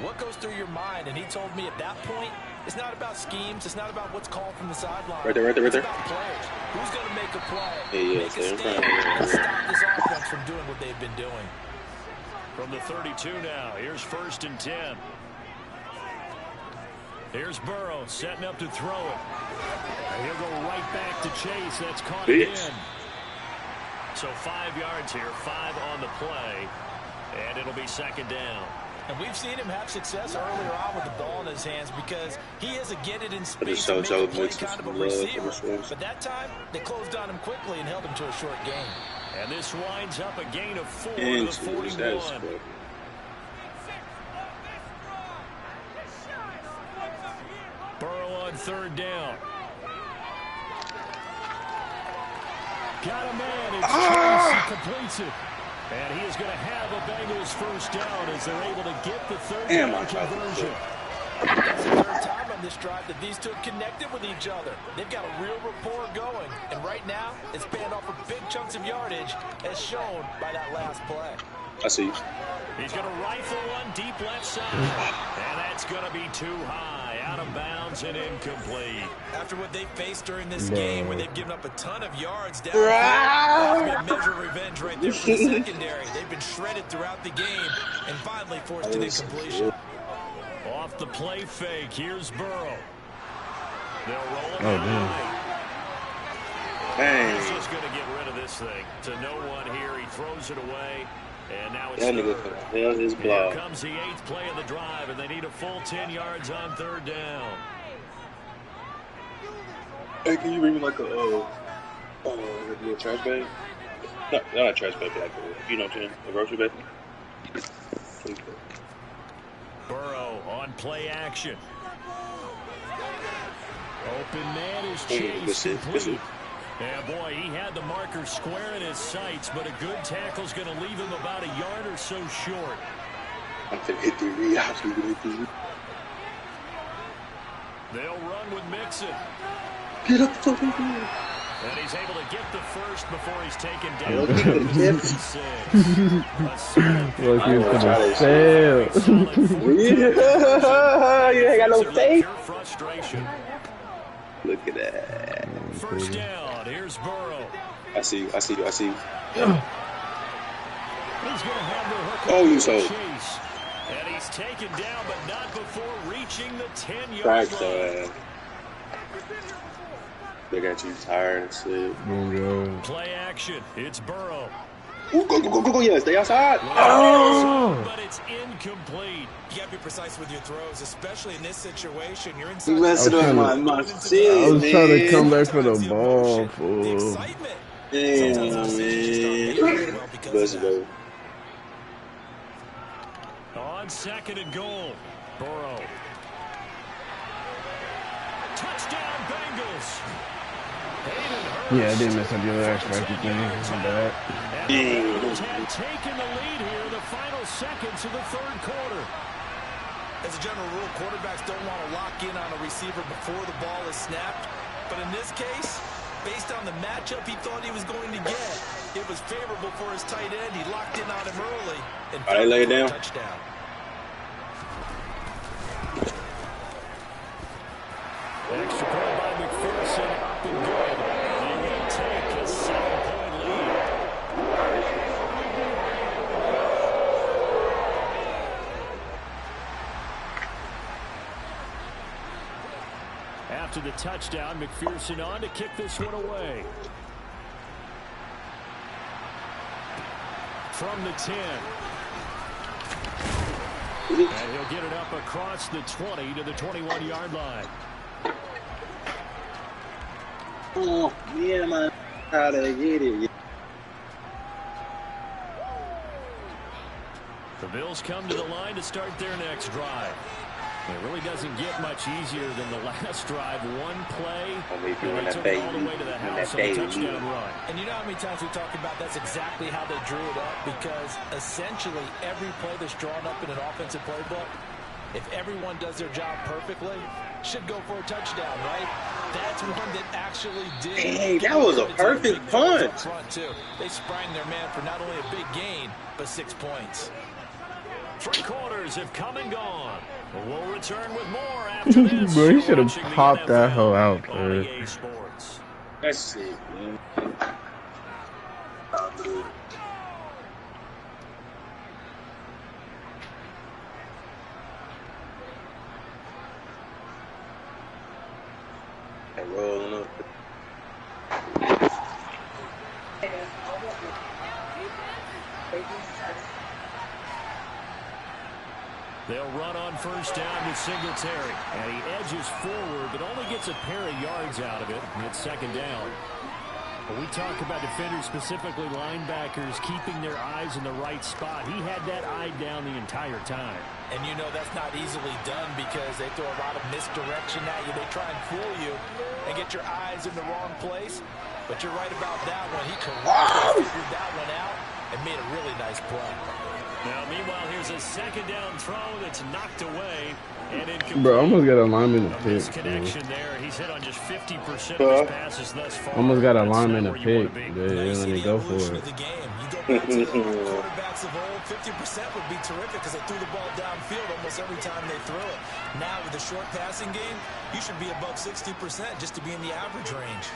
what goes through your mind? And he told me at that point, it's not about schemes. It's not about what's called from the sideline. Right there. It's about players. Who's going to make a play? Yeah, make a stand and stop this offense from doing what they've been doing. From the 32 now, here's 1st and 10. Here's Burrow setting up to throw it. And he'll go right back to Chase. That's caught again. So 5 yards here, 5 on the play. And it'll be 2nd down. And we've seen him have success earlier on with the ball in his hands because he is a get it in space so and make a play kind of a receiver. But that time, they closed on him quickly and held him to a short gain. And this winds up a gain of 4 to the 41. Burrow on 3rd down. Got a man. It's Chase. He completes it. And he is going to have a Bengals 1st down as they're able to get the 3rd down conversion. That's the 3rd time on this drive that these two have connected with each other. They've got a real rapport going. And right now, it's paying off for big chunks of yardage as shown by that last play. I see. He's going to rifle one deep left side. And that's going to be too high. Out of bounds and incomplete. After what they faced during this game where they've given up a ton of yards down that's been a measure of revenge right there for the secondary. They've been shredded throughout the game and finally forced an incompletion. Off the play fake, here's Burrow. They'll roll it Dang. He's just going to get rid of this thing. To no one here, he throws it away. And now it's That nigga held his block. Here comes the 8th play of the drive, and they need a full 10 yards on 3rd down. Hey, can you bring me like a trash bag? No, not a trash bag, like you know what I'm saying? A grocery bag? Burrow on play action. Open man is Chase complete. Yeah, boy, he had the marker square in his sights, but a good tackle's going to leave him about a yard or so short. I'm going to hit the read. They'll run with Mixon. Get up the fucking field. And he's able to get the 1st before he's taken down. Look, he's going to fail. You ain't got no faith. Frustration. Look at that. 1st down. Here's Burrow. I see you. He's going to have the hook. Oh, you so. Chase. And he's taken down, but not before reaching the 10-yard line. They got you tired and shit. Boom, Play action. It's Burrow. Ooh, go, yeah, stay outside. Oh! But it's incomplete. You got to be precise with your throws, especially in this situation. You're in You such messing up my I shit, was trying to come man. back for the Sometimes the ball, emotion, the fool. excitement. Damn, Sometimes the decisions just aren't made very well because Bless of you, that. baby. On second and goal, Burrow. Touchdown, Bengals. Yeah, I did mess up your expected thing. My bad. And the Bengals had taken the lead here in the final seconds of the third quarter. As a general rule, quarterbacks don't want to lock in on a receiver before the ball is snapped. But in this case, based on the matchup he thought he was going to get, it was favorable for his tight end. He locked in on him early and All right, lay it down. a touchdown. Extra point by McPherson, up and good. They will take a 7-point lead. After the touchdown, McPherson on to kick this one away. From the 10. And he'll get it up across the 20 to the 21-yard line. Oh, yeah, man. How to get it? The Bills come to the line to start their next drive. It really doesn't get much easier than the last drive. One play, and they took it all the way to the house on a touchdown run. And you know how many times we talk about that's exactly how they drew it up? Because essentially every play that's drawn up in an offensive playbook, if everyone does their job perfectly, should go for a touchdown, right? That's one that actually did. Hey, that was a perfect punch. Front too. They sprang their man for not only a big gain, but 6 points. 3 quarters have come and gone. We'll return with more after this. Bro, he should have popped that hoe out, bro. EA Sports. That's it, man. Oh, dude. And rolling up. They'll run on first down with Singletary. And he edges forward, but only gets a pair of yards out of it. And it's second down. When we talk about defenders, specifically linebackers, keeping their eyes in the right spot, he had that eye down the entire time. And you know that's not easily done because they throw a lot of misdirection at you. They try and fool you and get your eyes in the wrong place. But you're right about that one. He correctly figured that one out and made a really nice play. Now, meanwhile, here's a second down throw that's knocked away. And incomplete. Bro, almost got a lineman in the pick. Misconnection there. He's hit on just 50% of his passes thus far. Almost got a That's lineman not in where the you pick. wanna be. They let me go for Of it. the game. You go back to the quarterbacks of old, 50% would be terrific because they threw the ball downfield almost every time they threw it. Now with the short passing game, you should be above 60% just to be in the average range.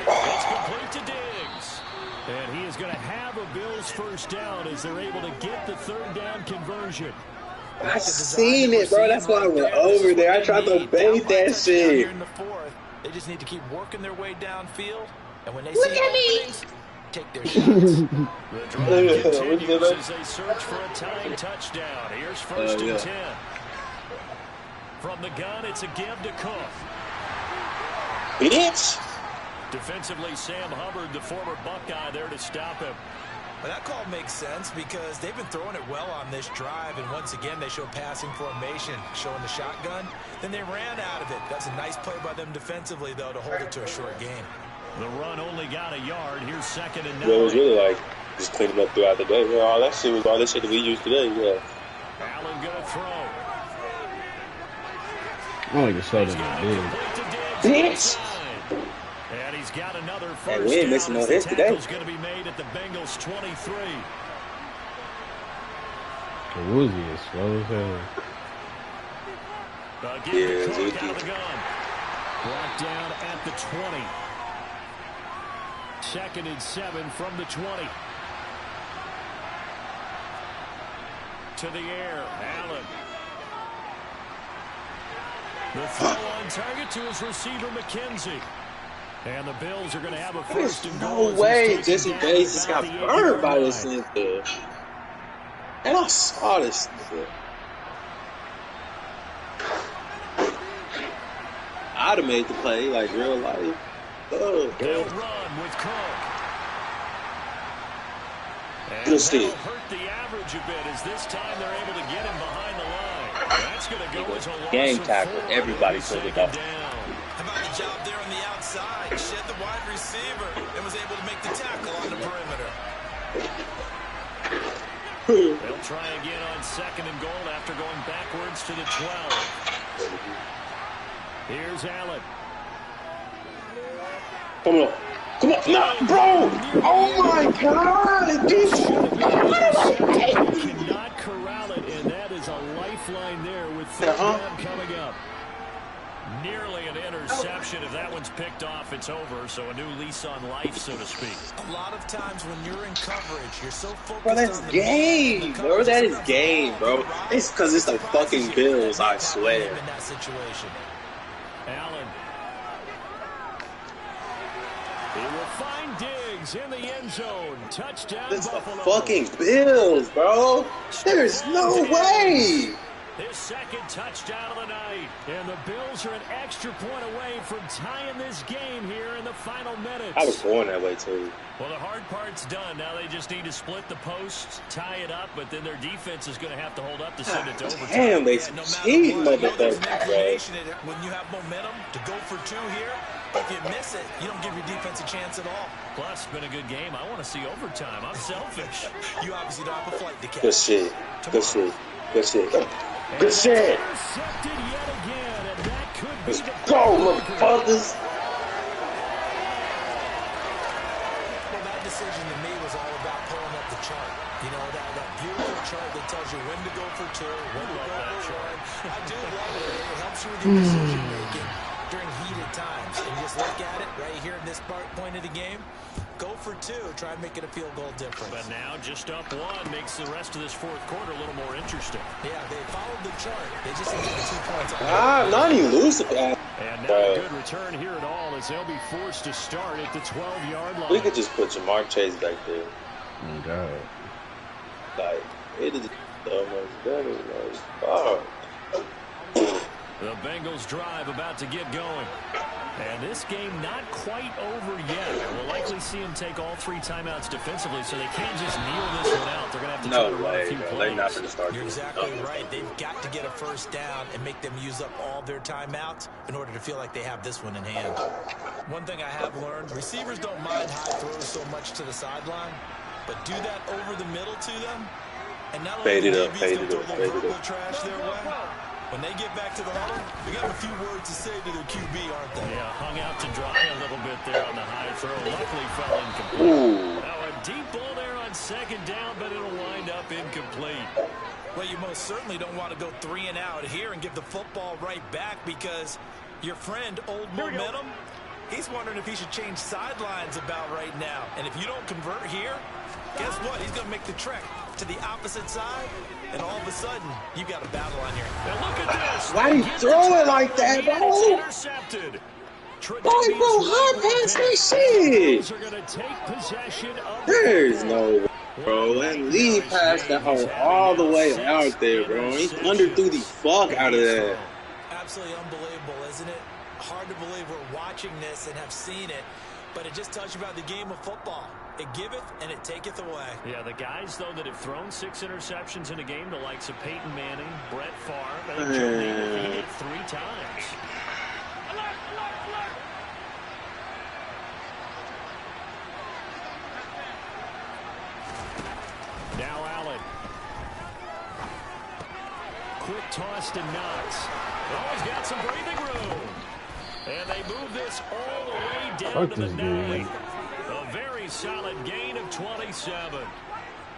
It's complete to Diggs. And he is going to have a Bills first down as they're able to get the third down conversion. I seen it, bro. That's why I went over there. I tried to bait that shit. They just need to keep working their way downfield, and when they see openings, take their shots. The drive continues as they search for a tying touchdown. Here's first and 10. From the gun, it's a give to Cook. Bitch. Defensively, Sam Hubbard, the former Buckeye, there to stop him. Well, that call makes sense because they've been throwing it well on this drive, and once again, they show passing formation, showing the shotgun. Then they ran out of it. That's a nice play by them defensively, though, to hold it to a short game. The run only got a yard. Here's second and 9. Yeah, it was really like just cleaning up throughout the day. Yeah, all that shit was all this shit that we used today. Yeah. Allen gonna throw. I don't like the show that they did. Bitch. And he's got another first Hey, we ain't missing no hits today. Tackle's going to be made at the Bengals 23. The Woozy is slow as hell. Give to Cook out of the gun. Brought down at the 20. Second and 7 from the 20. To the air, Allen. The throw on target to his receiver, McKenzie. And the Bills are going to have a first and goal. No way Jesse Bates just got burned by this nigga. And I saw this nigga. I'd have made the play like real life. Oh, they'll run with Cook. And good steal. Hurt the average a bit as this time they're able to get him behind the line. That's going to go as a loss game of tackle. 4. Everybody took it off. How about the job there on the outside? Shed the wide receiver and was able to make the tackle on the perimeter. They'll try again on second and goal after going backwards to the 12. Here's Allen. Come on. Come on. No, bro. Oh, my God. Cannot corral it, and that is a lifeline there with third down coming up. Nearly an interception. If that one's picked off, it's over. So a new lease on life, so to speak. A lot of times when you're in coverage, you're so focused bro, that's on the game, bro. That is game, bro. It's because it's the fucking Bills, I swear. In that situation. Allen. He will find Diggs in the end zone. Touchdown, It's the Buffalo. fucking Bills, bro. There's no way. His second touchdown of the night. And the Bills are an extra point away from tying this game here in the final minutes. I was going that way, too. Well, the hard part's done. Now they just need to split the posts, tie it up, but then their defense is going to have to hold up to send it to overtime. Damn, they No cheat, matter what, there's an motherfucker, bro. inclination in it when you have momentum to go for 2 here. If you miss it, you don't give your defense a chance at all. Plus, it's been a good game. I want to see overtime. I'm selfish. You obviously don't have a flight to catch. Good shit. Good shit. Good shit. Good shit. Intercepted yet again, and that could be Let's the go, motherfuckers. Well, that decision to me was all about pulling up the chart. You know, that beautiful chart that tells you when to go for 2, when to go for 1. I do love it. It helps you with your decision making during heated times. And just look at it right here in this point of the game. Go for 2. Try and make it a field goal difference. But now just up 1 makes the rest of this fourth quarter a little more interesting. Yeah, they followed the chart. They just needed 2 points. Not even lose the pass. And not a good return here at all as they'll be forced to start at the 12-yard line. We could just put Jamar Chase back there. Oh, God. Like, it is almost better. Like, The Bengals drive about to get going. And this game not quite over yet. We'll likely see them take all 3 timeouts defensively, so they can't just kneel this one out. They're going to have to try to run a few plays. They're not going to start. You're exactly right. They've got to get a first down and make them use up all their timeouts in order to feel like they have this one in hand. One thing I have learned, receivers don't mind high throws so much to the sideline, but do that over the middle to them, and not only Fade it up, DBs fade don't it throw up, the fade it verbal up. trash their way. When they get back to the huddle, they got a few words to say to their QB, aren't they? Yeah, hung out to dry a little bit there on the high throw. Luckily fell incomplete. Ooh. Now a deep ball there on second down, but it'll wind up incomplete. Well, you most certainly don't want to go 3 and out here and give the football right back because your friend, Old Momentum, he's wondering if he should change sidelines about right now. And if you don't convert here, guess what? He's going to make the trek to the opposite side, and all of a sudden, you got a battle on here. Now look at this. Why do you throw it like that, bro? Intercepted. Why, bro? High pass that shit. Are going to take possession of There's no way, bro. And Lee passed that hole all the way out there, bro. He underthrew the fuck out of that. Absolutely unbelievable, isn't it? Hard to believe we're watching this and have seen it, but it just tells you about the game of football. It giveth and it taketh away. Yeah, the guys, though, that have thrown 6 interceptions in a game, the likes of Peyton Manning, Brett Favre, and Joe Namath, he did 3 times. Now Allen. Quick toss to Knox. Oh, he's got some breathing room. And they move this all the way down to the 9. A very solid gain of 27.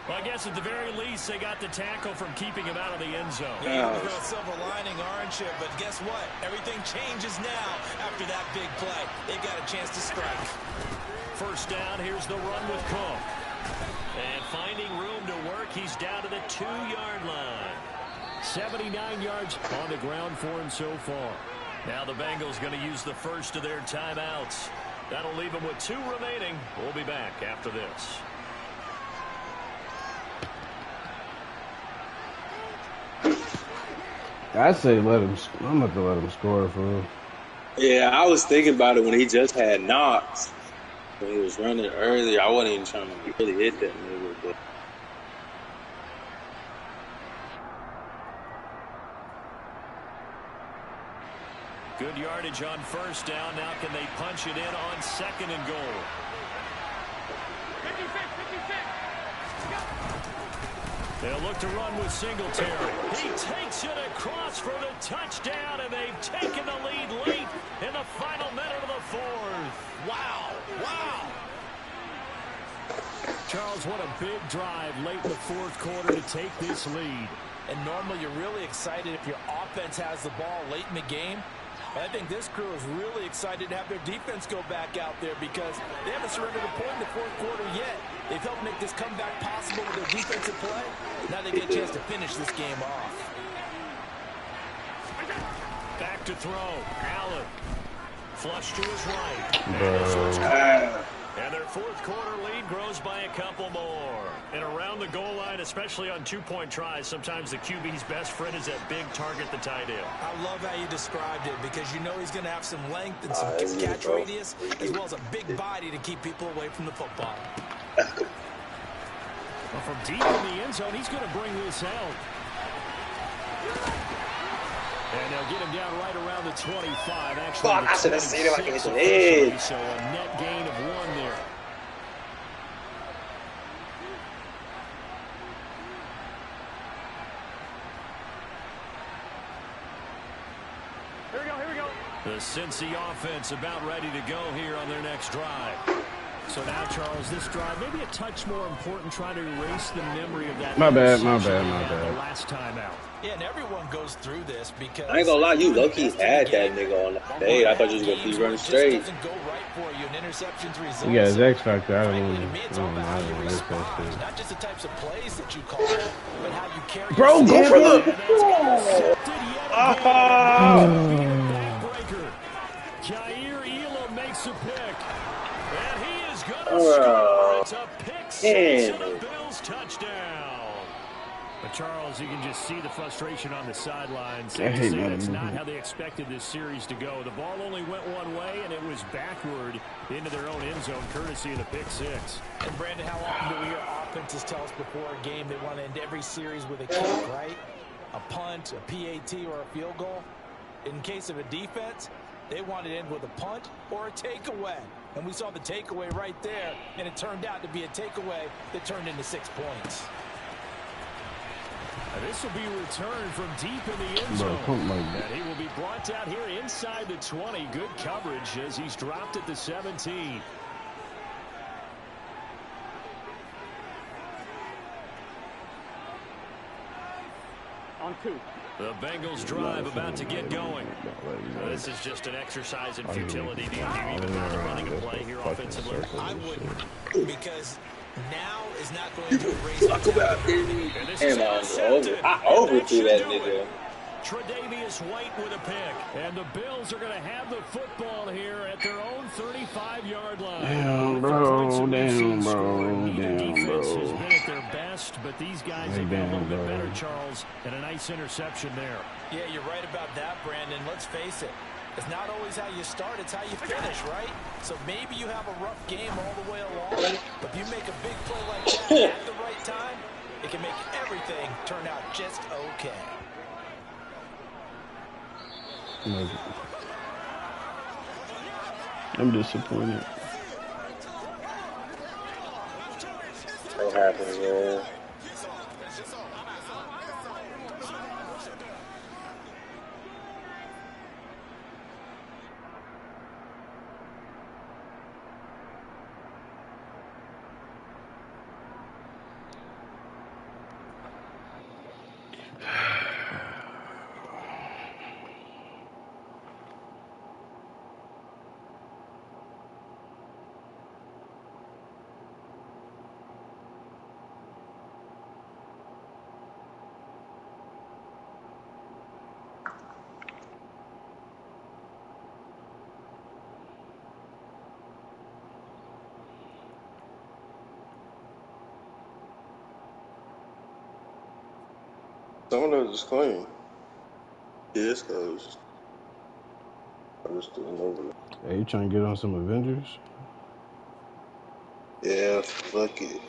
Well, I guess at the very least, they got the tackle from keeping him out of the end zone. Yeah, he was real silver lining, aren't you? But guess what? Everything changes now after that big play. They've got a chance to strike. First down, here's the run with Cook. And finding room to work, he's down to the 2-yard line. 79 yards on the ground for him so far. Now the Bengals going to use the first of their timeouts. That'll leave them with 2 remaining. We'll be back after this. I say let him. I'm going to let him score for real. Yeah, I was thinking about it when he just had knocks. When he was running earlier, I wasn't even trying to really hit that nigga. But Good yardage on first down. Now can they punch it in on 2nd and goal? They'll look to run with Singletary. He takes it across for the touchdown, and they've taken the lead late in the final minute of the 4th. Wow. Wow. Charles, what a big drive late in the 4th quarter to take this lead. And normally you're really excited if your offense has the ball late in the game. But I think this crew is really excited to have their defense go back out there because they haven't surrendered a point in the 4th quarter yet. They've helped make this comeback possible with their defensive play. Now they get a chance to finish this game off. Back to throw. Allen. Flush to his right. And their 4th quarter lead grows by a couple more. And around the goal line, especially on 2-point tries, sometimes the QB's best friend is that big target, the tight end. I love how you described it because you know he's going to have some length and some catch radius as well as a big body to keep people away from the football. Well, from deep in the end zone, he's going to bring this out. And they'll get him down right around the 25. Actually, fuck, I should have seen him like his head. So a net gain of 1 there. Here we go. The Cincy offense about ready to go here on their next drive. So now, Charles, this drive maybe a touch more important, trying to erase the memory of that. My bad. The last time out. Yeah, and everyone goes through this because I ain't gonna lie, you low-key had that nigga on the fade. I thought you was gonna keep running straight. You got his X Factor. I don't know. Not just the types of plays that you call, but how you carry. Bro, go for the. Jair Elam makes a pick. And he is going to score. It's a pick 6 and a Bills touchdown. But Charles, you can just see the frustration on the sidelines. That's not how they expected this series to go. The ball only went one way, and it was backward into their own end zone, courtesy of the pick 6. And Brandon, how often do we hear offenses tell us before a game they want to end every series with a kick, right? A punt, a PAT, or a field goal. In case of a defense, they want to end with a punt or a takeaway. And we saw the takeaway right there, and it turned out to be a takeaway that turned into 6 points. And this will be returned from deep in the end zone. And he will be brought down here inside the 20. Good coverage as he's dropped at the 17. On 2. The Bengals drive about to get going. This is just an exercise in futility. Do you even bother running a play here offensively? I wouldn't, because now is not going to erase I overthrew that nigga. Tre'Davious White with a pick. And the Bills are going to have the football here at their own 35-yard line. Damn, bro. Defense has been at their best, but these guys have been a little bit better, Charles, and a nice interception there. Yeah, you're right about that, Brandon. Let's face it. It's not always how you start, it's how you finish, right? So maybe you have a rough game all the way along, but if you make a big play like that at the right time, it can make everything turn out just okay. I'm disappointed. What happens, man? Some of those is clean. Yeah, it's closed. I just didn't over it. Hey, you trying to get on some Avengers? Yeah, fuck it.